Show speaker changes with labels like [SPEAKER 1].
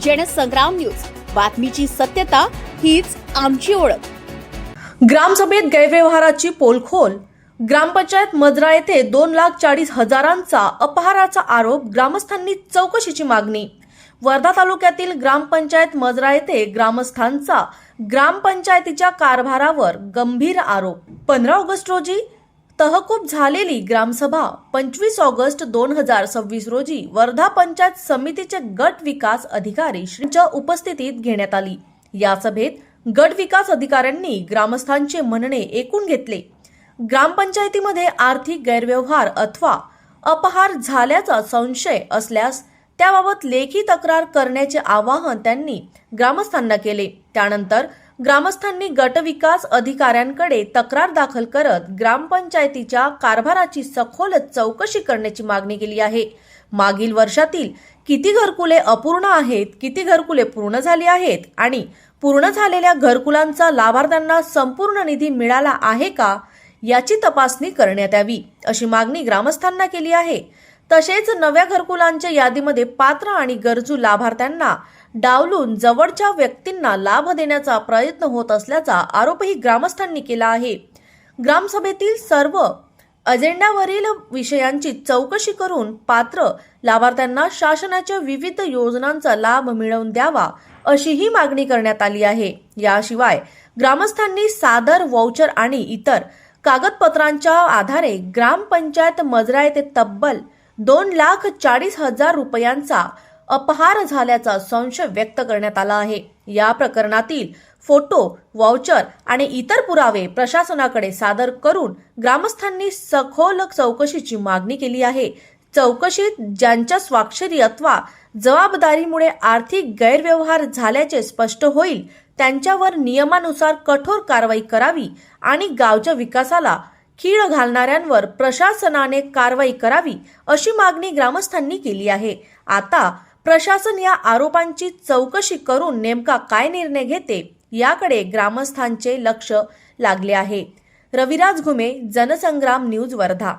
[SPEAKER 1] Jansangram news, बातमीची सत्यता हीच आमची ओळख।
[SPEAKER 2] ग्रामसभेत गैरव्यवहाराची पोलखोल। ग्रामपंचायत मजरा येथे 2,40,000चा अपहाराचा आरोप, ग्रामस्थांनी चौकशीची मागणी। वर्धा तालुक्यातील ग्रामपंचायत मजरा येथे ग्रामस्थांचा ग्रामपंचायतीच्या कारभारावर गंभीर आरोप। 15 ऑगस्ट रोजी तहकूब झालेली ग्रामसभा 25 ऑगस्ट 2026 रोजी वर्धा पंचायत समितीचे गट विकास अधिकारी श्रींच्या उपस्थितीत घेण्यात आली। या सभेत गट विकास अधिकाऱ्यांनी ग्रामस्थांचे म्हणणे ऐकून घेतले। ग्रामपंचायतीमध्ये आर्थिक गैरव्यवहार अथवा अपहार झाल्याचा संशय असल्यास त्याबाबत लेखी तक्रार करण्याचे आवाहन त्यांनी ग्रामस्थांना केले। त्यानंतर ग्रामस्थांनी गट विकास अधिकाऱ्यांकडे तक्रार दाखल करत ग्रामपंचायतीच्या कारभाराची सखोल चौकशी करण्याची मागणी केली आहे। मागील वर्षातील किती घरकुले अपूर्ण आहेत, किती घरकुले पूर्ण झाली आहेत आणि पूर्ण झालेल्या घरकुलांचा लाभार्थ्यांना संपूर्ण निधी मिळाला आहे का याची तपासणी करण्यात यावी, अशी मागणी ग्रामस्थांना केली आहे। तसेच नव्या घरकुलांच्या यादीमध्ये पात्र आणि गरजू लाभार्थ्यांना डावलून जवळच्या व्यक्तींना लाभ देण्याचा प्रयत्न होत असल्याचा आरोपही ग्रामस्थांनी केला आहे। ग्रामसभेतील सर्व अजेंड्यावरील विषयांची चौकशी करून पात्र लाभार्थ्यांना शासनाच्या विविध योजनांचा लाभ मिळवून द्यावा, अशीही मागणी करण्यात आली आहे। याशिवाय ग्रामस्थांनी सादर वाउचर आणि इतर कागदपत्रांच्या आधारे ग्रामपंचायत मजरा येथे तब्बल 2,40,000 रुपयांचा अपहार झाल्याचा संशय व्यक्त करण्यात आला आहे। या प्रकरणातील फोटो, वाउचर आणि इतर पुरावे प्रशासनाकडे सादर करून ग्रामस्थांनी सखोल चौकशीची मागणी केली आहे। चौकशीत ज्यांच्या स्वाक्षरी अथवा जबाबदारीमुळे आर्थिक गैरव्यवहार झाल्याचे स्पष्ट होईल त्यांच्यावर नियमानुसार कठोर कारवाई करावी आणि गावच्या विकासाला खीळ घालणाऱ्यांवर प्रशासनाने कारवाई करावी, अशी मागणी ग्रामस्थांनी केली आहे। आता प्रशासन या आरोपांची चौकशी करून नेमका काय निर्णय घेते याकडे ग्रामस्थांचे लक्ष लागले आहे। रविराज घुमे, जनसंग्राम न्यूज, वर्धा।